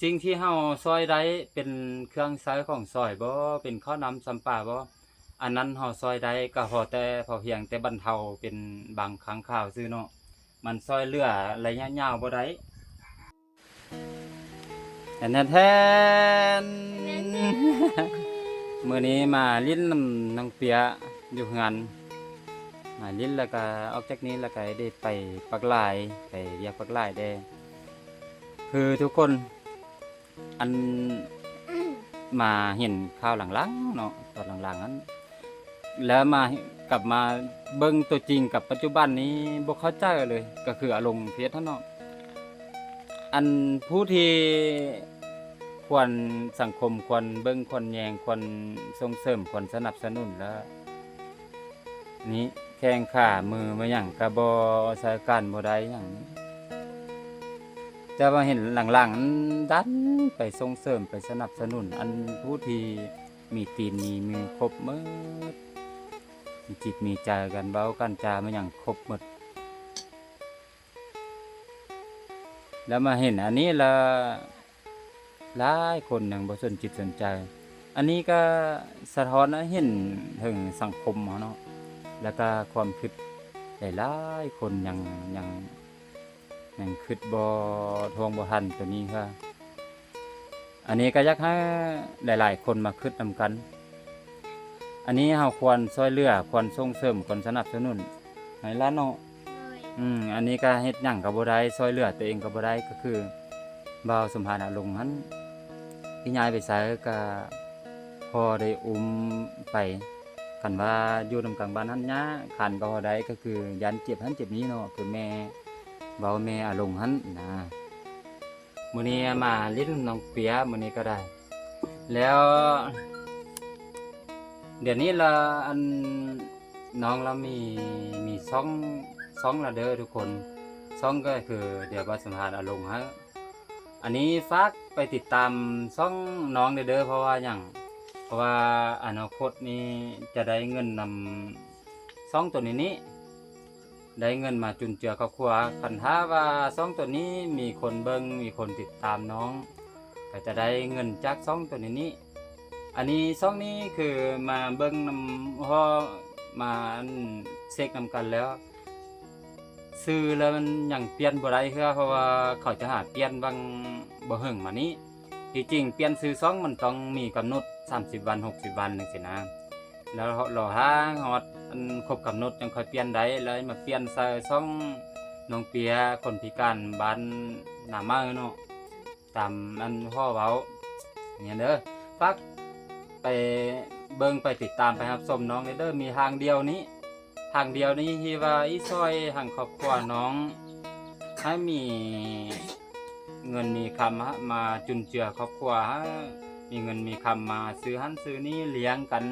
สิ่งที่เฮาซอยได้เป็นเครื่องใช้ของซอยบ่เป็นข้าวนำสำปาบ่อันนั้นเฮาซอยได้ก็พอแต่พอเพียงแต่บรรเทาเป็นบางครั้งคราวซื่อเนาะมันซอยเหลือระยะยาวบ่ได้แท้นแท้น มื้อนี้มาลิ้นน้ำน้องเปียอยู่งานมาลิ้นแล้วก็ออกจากนี้แล้วก็ได้ไปปักหลายไปเรียกปักหลายได้คือทุกคนอันมาเห็นข่าวหลังๆเนาะตอนหลังๆนั้นแล้วกลับมาเบิ่งตัวจริงกับปัจจุบันนี้บ่เข้าใจเลยก็คืออารมณ์เพชรท่านเนาะอันผู้ที่ควรสังคมควรเบิ่งควรแยงควรส่งเสริมควรสนับสนุนแล้วนี้แข้งขามือมาหยังก็บ่ใช้การบ่ได้หยังแต่ว่าเห็นหลังๆนั้นดันไปส่งเสริมไปสนับสนุนอันผู้ที่มีตีนมีมือครบหมดมีจิตมีใจกันเว้ากันจามาหยังครบหมดแล้วมาเห็นอันนี้ละหลายคนยังบ่สนจิตสนใจอันนี้ก็สะท้อนให้เห็นถึงสังคมเนาะแล้วก็ความคิดหลายๆคนยังคิดบ่ทวงบ่ทันตัวนี้ค่ะอันนี้ก็อยากให้หลายๆคนมาคิดนำกันอันนี้เราควรช่วยเหลือควรส่งเสริมควรสนับสนุนให้ล่ะเนาะอันนี้ก็เฮ็ดหยังก็บ่ได้ช่วยเหลือตัวเองก็บ่ได้ก็คือบ่าวสมภารอารมณ์หันที่ย้ายไปไสก็พอได้อุ้มไปคันว่าอยู่นำกลางบ้านหันยะคันก็บ่ได้ก็คือยันเจ็บหันเจ็บนี้เนาะคือแม่เว้าแม่อารมณ์หันนะมื้อนี้มาเล่นน้องเปียมื้อนี้ก็ได้แล้วเดี๋ยวนี้ละอันน้องเรามีซ่องละเด้อทุกคนซ่องก็คือเดี๋ยวว่าสัมภาษณ์อารมณ์ฮะอันนี้ฝากไปติดตามซ่องน้องเด้อเพราะว่าอย่างเพราะว่าอนาคตนี้จะได้เงินนำซ่องตัวนี้ได้เงินมาจุนเจือครอบครัวคันถ้าว่าซ่องตัวนี้มีคนเบิ่งมีคนติดตามน้องก็จะได้เงินจากซ่องตัวนี้อันนี้ซ่องนี้คือมาเบิ่งนำพอมาเช็คนำกันแล้วซื้อแล้วมันยังเปลี่ยนบ่ได้เพราะว่าเขาจะหาเปลี่ยนบางบ่หึงมานี้ที่จริงเปลี่ยนซื้อซ่องมันต้องมีกำหนด30วัน60วันจังซี่นะแล้วรอหาฮอดอันครบกำหนดจังค่อยเปลี่ยนได้แล้วมาเปลี่ยนใส่ซ่องน้องเปียคนพิการบ้านหน้ามาเนาะตามอันพ่อเว้าอย่างเงี้ยเด้อฝากไปเบิ่งไปติดตามไปรับชมน้องเด้อมีทางเดียวนี้ที่ว่าอีซอยทางครอบครัวน้องให้มีเงินมีคำมาจุนเจือครอบครัวมีเงินมีคำมาซื้อหันซื้อนี้เลี้ยงกัน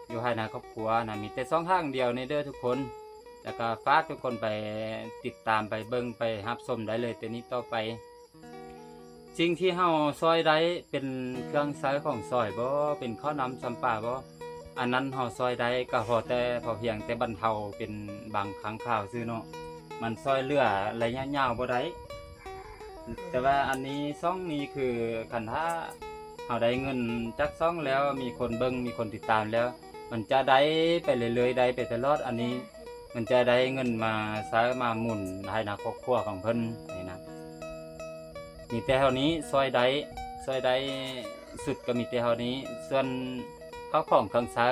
อยู่ภายในครอบครัวนะมีแต่2ทางเดียวในเด้อทุกคนแล้วก็ฝากทุกคนไปติดตามไปเบิ่งไปรับชมได้เลยแต่นี้ต่อไปสิ่งที่เฮาซอยได้เป็นเครื่องใช้ของซอยบ่เป็นข้าวนำสำปาบ่อันนั้นเฮาซอยได้ก็พอแต่พอเพียงแต่บรรเทาเป็นบางครั้งคราวซื่อเนาะมันซอยเหลือระยะยาวบ่ได้แต่ว่าอันนี้ซ่องนี้คือคันถ้าเฮาได้เงินจากซ่องแล้วมีคนเบิ่งมีคนติดตามแล้วมันจะได้ไปเรื่อยๆได้ไปตลอดอันนี้มันจะได้เงินมาใช้มาหมุนให้ในครอบครัวของเพิ่นนี่นะมีแต่เท่านี้ซอยได้สุดก็มีแต่เท่านี้ส่วนข้าวของเครื่องใช้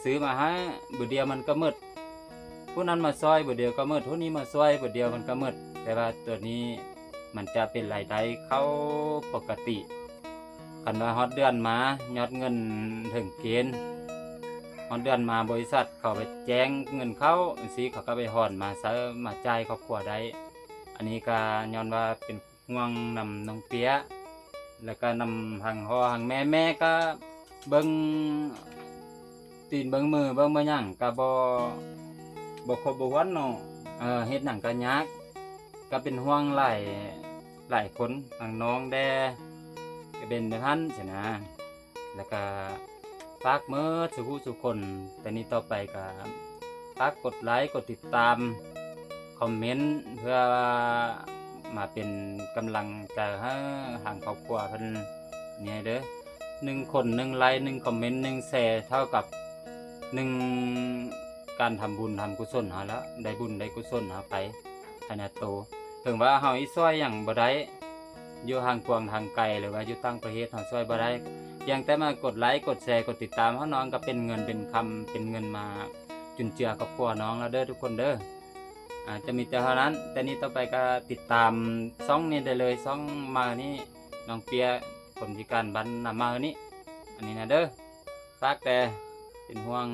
ซื้อมาให้บุเดียวมันก็หมดผู้นั้นมาซอยบุเดียวก็หมดผู้นี้มาซอยบุเดียวมันก็หมดแต่ว่าตัวนี้มันจะเป็นรายได้เข้าปกติคันว่าฮอดเดือนมายอดเงินถึงเกณฑ์ฮอดเดือนมาบริษัทเขาไปแจ้งเงินเข้าสิเขาก็ไปห่อนมาซะมาจ่ายครอบครัวได้อันนี้ก็ย้อนว่าเป็นห่วงนำน้องเปียแล้วก็นำทางพ่อทางแม่ก็เบิ่งตีนเบิ่งมือเบิ่งบ่หยังก็บ่ครบบ่วันเนาะเฮ็ดหยังก็ยากก็เป็นห่วงหลายคนทางน้องแดก็เป็นแบบนั้นใช่นะแล้วก็ฝากมื้อสู่ผู้สู่คนแต่นี้ต่อไปก็ฝากกดไลค์กดติดตามคอมเมนต์เพื่อ มาเป็นกำลังใจให้ทางครอบครัวเพิ่นเนี่ยเด้อ1คน1ไลค์1คอมเมนต์1แชร์เท่ากับ1การทำบุญทำกุศลเฮาแล้วได้บุญได้กุศลเฮาไปขนาดโตถึงว่าเฮาอีช่วยหยังบ่ได้อยู่ห่างกวางทางไกลหรือว่าอยู่ต่างประเทศเฮาช่วยบ่ได้เพียงแต่มากดไลค์กดแชร์กดติดตามเฮาน้องก็เป็นเงินเป็นคำเป็นเงินมาจุนเจือครอบครัวน้องแล้วเด้อทุกคนเด้อจะมีแต่เท่านั้นแต่นี้ต่อไปก็ติดตามช่องนี้ได้เลยช่องมานี่น้องเปียคนพิการบ้านนามานี่อันนี้นะเด้อฝากแต่เป็นห่วง